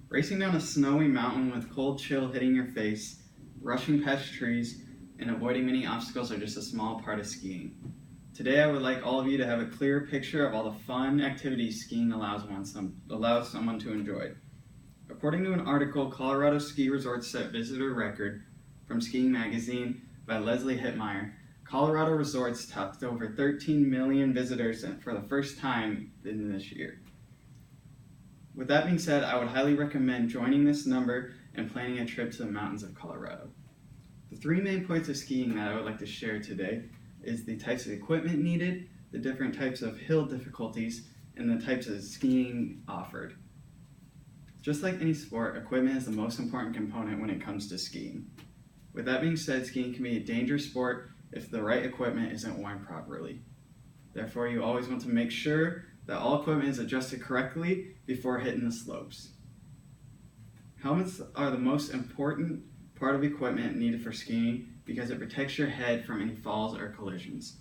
Racing down a snowy mountain with cold chill hitting your face, rushing past trees, and avoiding many obstacles are just a small part of skiing. Today I would like all of you to have a clear picture of all the fun activities skiing allows someone to enjoy. According to an article, Colorado ski resorts set visitor record from Skiing Magazine by Leslie Hittmeyer. Colorado resorts topped over 13 million visitors for the first time in this year. With that being said, I would highly recommend joining this number and planning a trip to the mountains of Colorado. The three main points of skiing that I would like to share today is the types of equipment needed, the different types of hill difficulties, and the types of skiing offered. Just like any sport, equipment is the most important component when it comes to skiing. With that being said, skiing can be a dangerous sport if the right equipment isn't worn properly. Therefore, you always want to make sure that all equipment is adjusted correctly before hitting the slopes. Helmets are the most important part of equipment needed for skiing because it protects your head from any falls or collisions.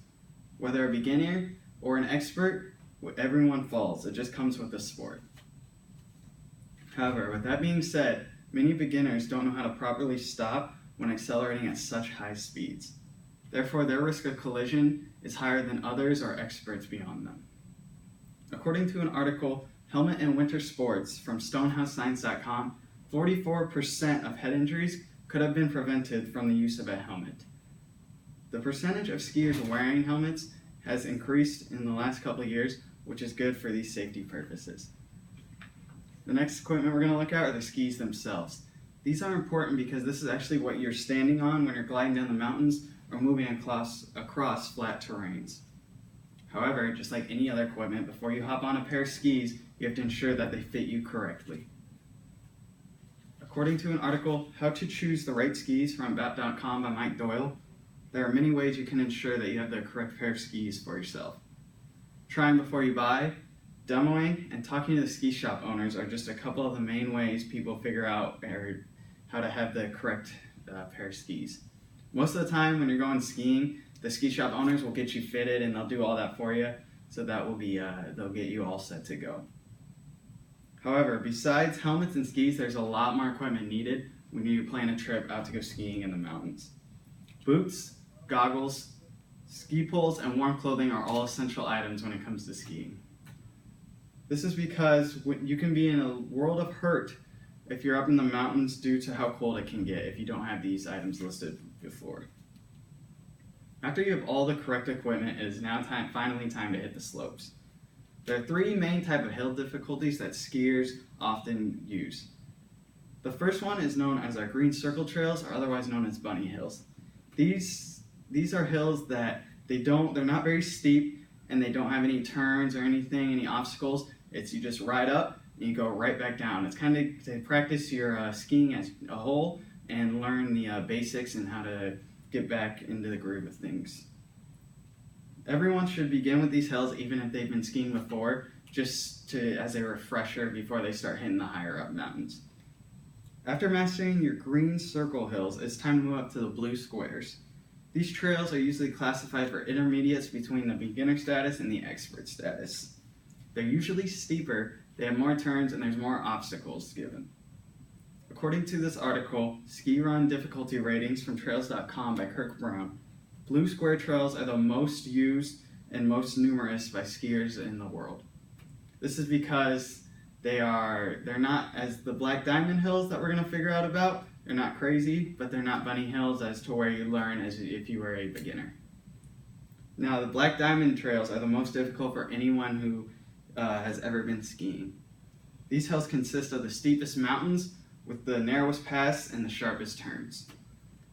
Whether a beginner or an expert, everyone falls. It just comes with the sport. However, with that being said, many beginners don't know how to properly stop when accelerating at such high speeds. Therefore, their risk of collision is higher than others or experts beyond them. According to an article, Helmet and Winter Sports from StonehouseScience.com, 44% of head injuries could have been prevented from the use of a helmet. The percentage of skiers wearing helmets has increased in the last couple of years, which is good for these safety purposes. The next equipment we're going to look at are the skis themselves. These are important because this is actually what you're standing on when you're gliding down the mountains or moving across flat terrains. However, just like any other equipment, before you hop on a pair of skis, you have to ensure that they fit you correctly. According to an article, How to Choose the Right Skis from About.com by Mike Doyle, there are many ways you can ensure that you have the correct pair of skis for yourself. Trying before you buy, demoing, and talking to the ski shop owners are just a couple of the main ways people figure out how to have the correct pair of skis. Most of the time when you're going skiing, the ski shop owners will get you fitted and they'll do all that for you, so that will be they'll get you all set to go. However, besides helmets and skis, there's a lot more equipment needed when you plan a trip out to go skiing in the mountains. Boots, goggles, ski poles, and warm clothing are all essential items when it comes to skiing. This is because you can be in a world of hurt if you're up in the mountains due to how cold it can get if you don't have these items listed before. After you have all the correct equipment, it is now finally time to hit the slopes. There are three main types of hill difficulties that skiers often use. The first one is known as our green circle trails, or otherwise known as bunny hills. These are hills that they're not very steep and they don't have any turns or anything, any obstacles. It's you just ride up and you go right back down. It's kind of to practice your skiing as a whole and learn the basics and how to get back into the groove of things. Everyone should begin with these hills even if they've been skiing before, just as a refresher before they start hitting the higher up mountains. After mastering your green circle hills, it's time to move up to the blue squares. These trails are usually classified for intermediates between the beginner status and the expert status. They're usually steeper, they have more turns, and there's more obstacles given. According to this article, Ski Run Difficulty Ratings from Trails.com by Kirk Brown, blue square trails are the most used and most numerous by skiers in the world. This is because they're not as the Black Diamond Hills that we're going to figure out about. They're not crazy, but they're not bunny hills as to where you learn as if you were a beginner. Now, the Black Diamond trails are the most difficult for anyone who has ever been skiing. These hills consist of the steepest mountains with the narrowest paths and the sharpest turns.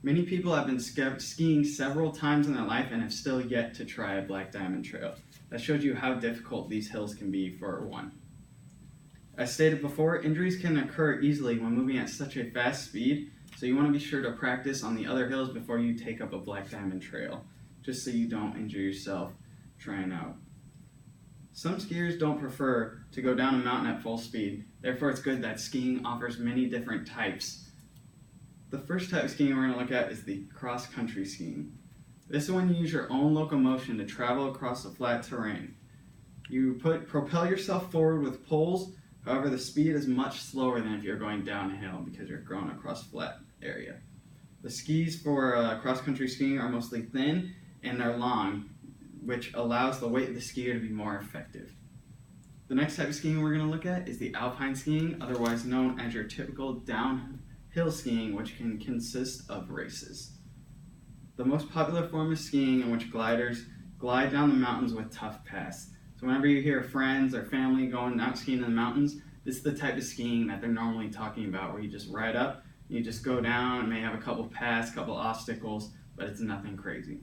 Many people have been skiing several times in their life and have still yet to try a Black Diamond trail. That shows you how difficult these hills can be for one. As stated before, injuries can occur easily when moving at such a fast speed, so you want to be sure to practice on the other hills before you take up a Black Diamond trail, just so you don't injure yourself trying out. Some skiers don't prefer to go down a mountain at full speed, therefore it's good that skiing offers many different types. The first type of skiing we're going to look at is the cross-country skiing. This is when you use your own locomotion to travel across the flat terrain. You propel yourself forward with poles However, the speed is much slower than if you're going downhill because you're going across flat area. The skis for cross-country skiing are mostly thin and they're long, which allows the weight of the skier to be more effective. The next type of skiing we're going to look at is the alpine skiing, otherwise known as your typical downhill skiing, which can consist of races. The most popular form of skiing in which gliders glide down the mountains with tough paths. So whenever you hear friends or family going out skiing in the mountains, this is the type of skiing that they're normally talking about, where you just ride up, you just go down, and may have a couple paths, couple obstacles, but it's nothing crazy.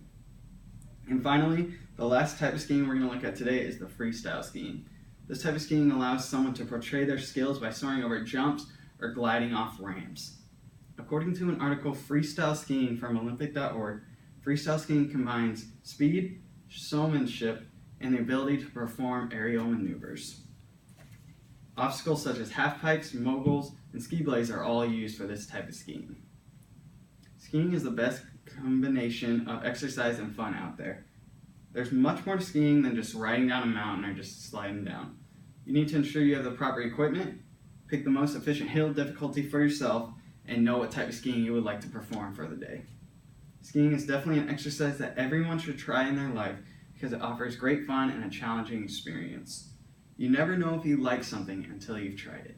And finally, the last type of skiing we're going to look at today is the freestyle skiing. This type of skiing allows someone to portray their skills by soaring over jumps or gliding off ramps. According to an article, Freestyle Skiing from Olympic.org, freestyle skiing combines speed, showmanship, and the ability to perform aerial maneuvers. Obstacles such as half pipes, moguls, and ski blades are all used for this type of skiing. Skiing is the best combination of exercise and fun out there. There's much more to skiing than just riding down a mountain or just sliding down. You need to ensure you have the proper equipment, pick the most efficient hill difficulty for yourself, and know what type of skiing you would like to perform for the day. Skiing is definitely an exercise that everyone should try in their life because it offers great fun and a challenging experience. You never know if you like something until you've tried it.